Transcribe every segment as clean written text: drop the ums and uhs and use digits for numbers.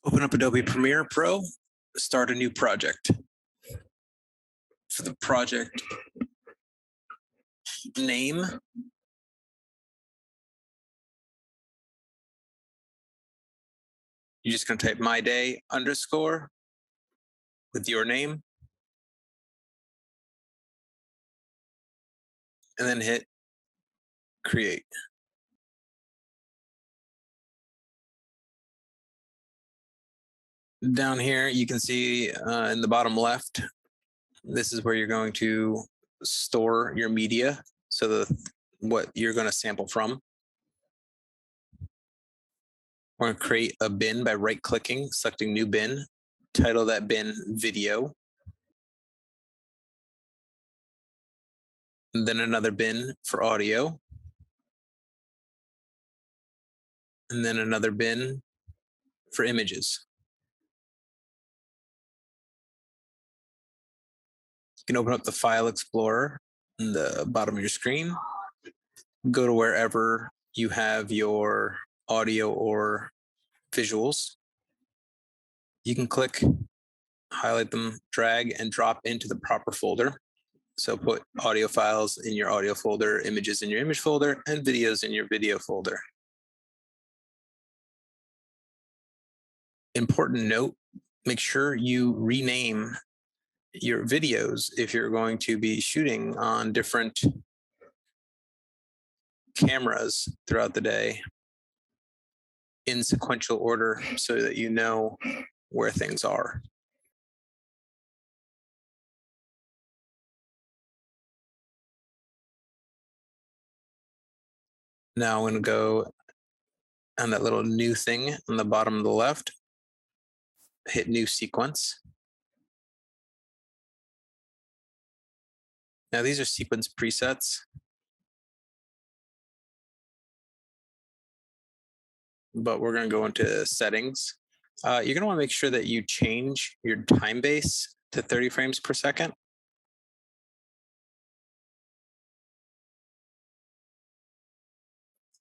Open up Adobe Premiere Pro, start a new project. For the project name, you're just going to type my day underscore with your name, and then hit create. Down here, you can see in the bottom left, this is where you're going to store your media. So what you're going to sample from. We're going to create a bin by right-clicking, selecting new bin, title that bin video, and then another bin for audio, and then another bin for images. You can open up the File Explorer in the bottom of your screen, go to wherever you have your audio or visuals. You can click, highlight them, drag, and drop into the proper folder. So put audio files in your audio folder, images in your image folder, and videos in your video folder. Important note, make sure you rename your videos if you're going to be shooting on different cameras throughout the day in sequential order so that you know where things are. Now I'm going to go on that little new thing on the bottom of the left, hit new sequence. Now these are sequence presets. But we're going to go into settings. You're going to want to make sure that you change your time base to 30 frames per second.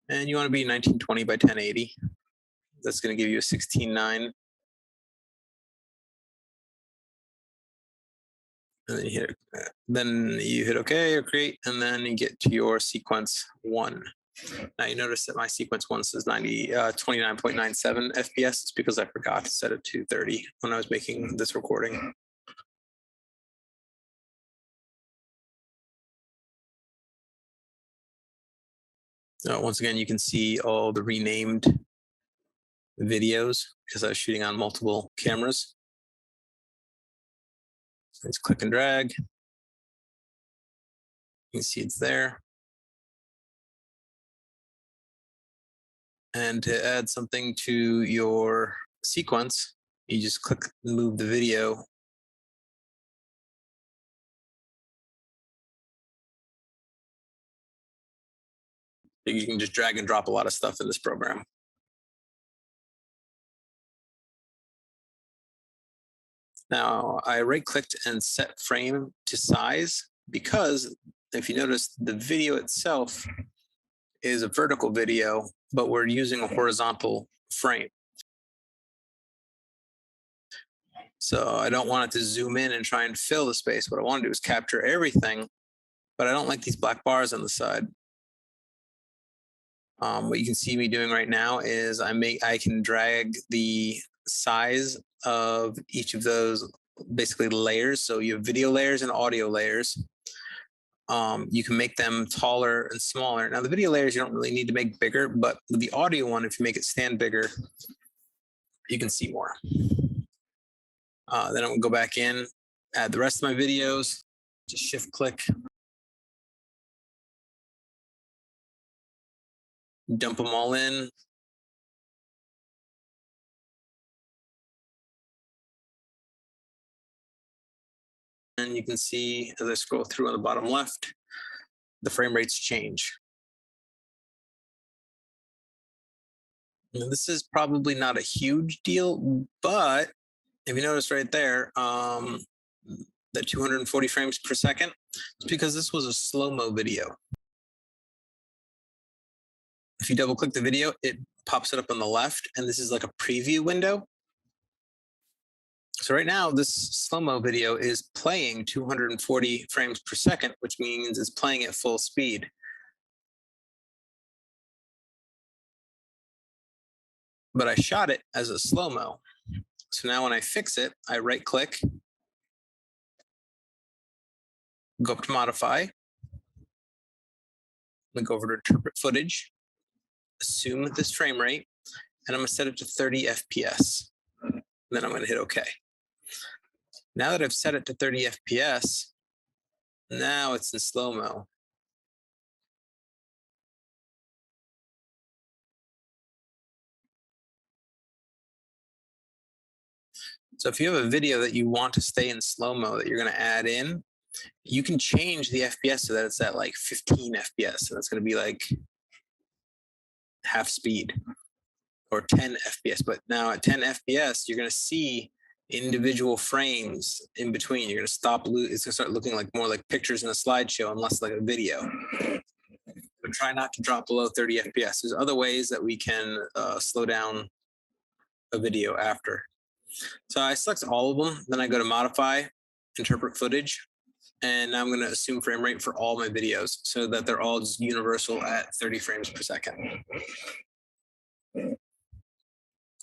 And you want to be 1920 by 1080. That's going to give you a 16:9. And then you hit OK or create, and then you get to your sequence 1. Now you notice that my sequence 1 says 29.97 FPS. It's because I forgot to set it to 30 when I was making this recording. Once again, you can see all the renamed videos because I was shooting on multiple cameras. Let's click and drag. You can see it's there. And to add something to your sequence, you just click and move the video. You can just drag and drop a lot of stuff in this program. Now, I right-clicked and set frame to size because if you notice, the video itself is a vertical video, but we're using a horizontal frame. So I don't want it to zoom in and try and fill the space. What I want to do is capture everything, but I don't like these black bars on the side. What you can see me doing right now is I can drag the size of each of those basically layers. So you have video layers and audio layers. You can make them taller and smaller. Now the video layers you don't really need to make bigger, but with the audio one, if you make it stand bigger, you can see more. Then I'm gonna go back in, add the rest of my videos, just shift click. Dump them all in. And you can see as I scroll through on the bottom left, the frame rates change. Now, this is probably not a huge deal, but if you notice right there, that 240 frames per second, it's because this was a slow-mo video. If you double click the video, it pops it up on the left, and this is like a preview window. So right now, this slow-mo video is playing 240 frames per second, which means it's playing at full speed. But I shot it as a slow-mo. So now when I fix it, I right-click, go up to Modify, then go over to Interpret Footage, assume this frame rate, and I'm going to set it to 30 FPS. Then I'm going to hit OK. Now that I've set it to 30 FPS, now it's in slow-mo. So if you have a video that you want to stay in slow-mo that you're going to add in, you can change the FPS so that it's at like 15 FPS, and it's going to be like half speed, or 10 FPS. But now at 10 FPS, you're going to see individual frames in between. You're going to stop. It's going to start looking like more like pictures in a slideshow and less like a video. But try not to drop below 30 FPS. There's other ways that we can slow down a video after. So I select all of them. Then I go to Modify, Interpret Footage, and now I'm going to assume frame rate for all my videos so that they're all just universal at 30 frames per second.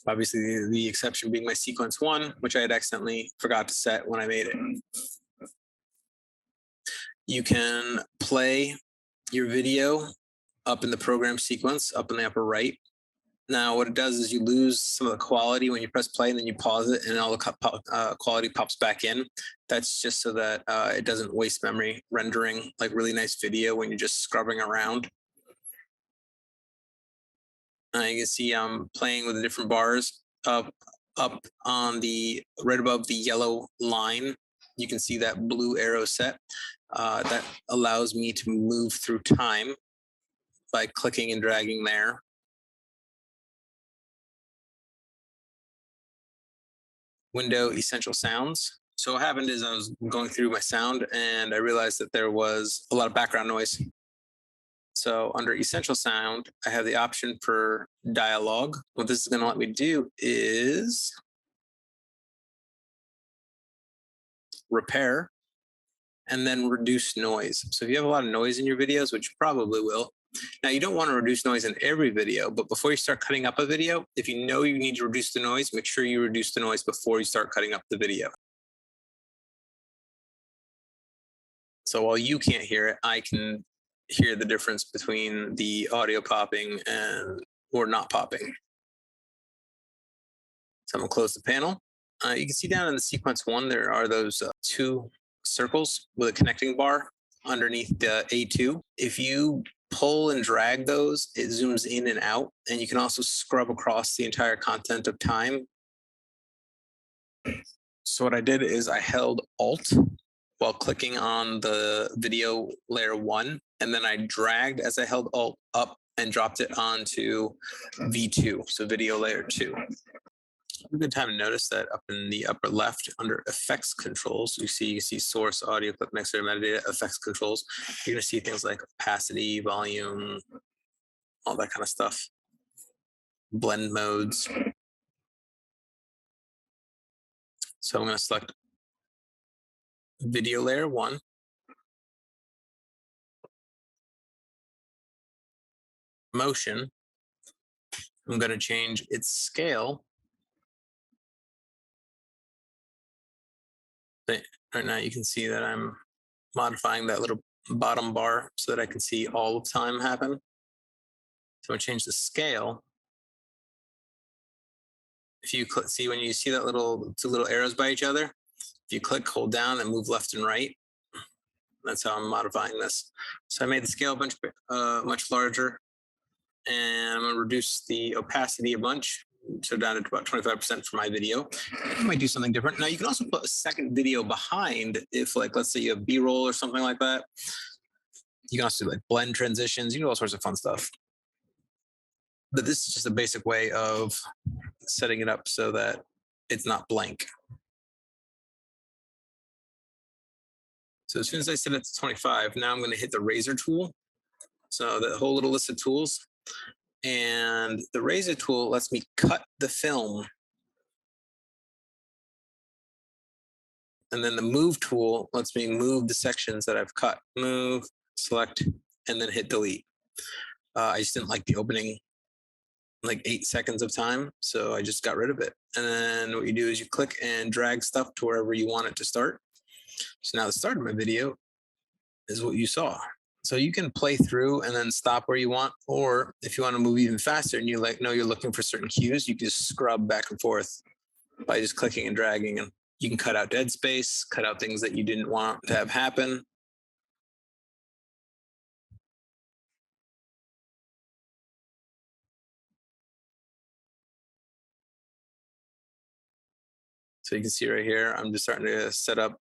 Obviously, the exception being my sequence 1, which I had accidentally forgot to set when I made it. You can play your video up in the program sequence, up in the upper right. Now, what it does is you lose some of the quality when you press play, and then you pause it, and all the quality pops back in. That's just so that it doesn't waste memory rendering like really nice video when you're just scrubbing around. You can see I'm playing with the different bars up on the right above the yellow line. You can see that blue arrow set. That allows me to move through time by clicking and dragging there. Window Essential Sounds. So what happened is I was going through my sound and I realized that there was a lot of background noise. So under Essential Sound, I have the option for dialogue. What this is going to let me do is repair and then reduce noise. So if you have a lot of noise in your videos, which you probably will, now you don't want to reduce noise in every video, but before you start cutting up a video, if you know you need to reduce the noise, make sure you reduce the noise before you start cutting up the video. So while you can't hear it, I can hear the difference between the audio popping and or not popping. So I'm gonna close the panel. You can see down in the sequence 1, there are those 2 circles with a connecting bar underneath the A2. If you pull and drag those, it zooms in and out, and you can also scrub across the entire content of time. So what I did is I held Alt while clicking on the video layer 1, and then I dragged as I held Alt up and dropped it onto V2, so video layer 2. A good time to notice that up in the upper left under effects controls, you see source, audio, clip, mixer, metadata, effects controls. You're going to see things like opacity, volume, all that kind of stuff. Blend modes. So I'm going to select video layer 1. Motion. I'm going to change its scale. Right now you can see that I'm modifying that little bottom bar so that I can see all of time happen. So I'm going to change the scale. If you see when you see that 2 little arrows by each other, if you click, hold down, and move left and right, that's how I'm modifying this. So I made the scale much larger, and I'm going to reduce the opacity a bunch, so down to about 25% for my video. You might do something different. Now you can also put a second video behind if, like, let's say you have B-roll or something like that. You can also do like blend transitions. You can do all sorts of fun stuff. But this is just a basic way of setting it up so that it's not blank. So as soon as I set it to 25, now I'm going to hit the razor tool. So the whole little list of tools. And the razor tool lets me cut the film And then the move tool lets me move the sections that I've cut. Move, select, and then hit delete. I just didn't like the opening like 8 seconds of time, so I just got rid of it. And then what you do is you click and drag stuff to wherever you want it to start. So now the start of my video is what you saw. So you can play through and then stop where you want, or if you want to move even faster and you like know you're looking for certain cues, you can just scrub back and forth by just clicking and dragging, and you can cut out dead space, cut out things that you didn't want to have happen. So you can see right here, I'm just starting to set up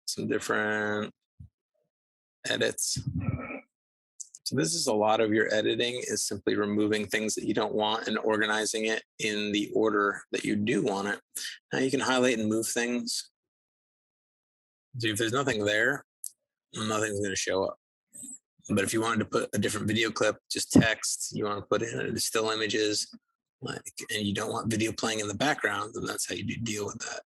some different edits. So this is a lot of your editing, is simply removing things that you don't want and organizing it in the order that you do want it. Now you can highlight and move things. So if there's nothing there, nothing's going to show up. But if you wanted to put a different video clip, just text, you want to put in still images, like, and you don't want video playing in the background, then that's how you deal with that.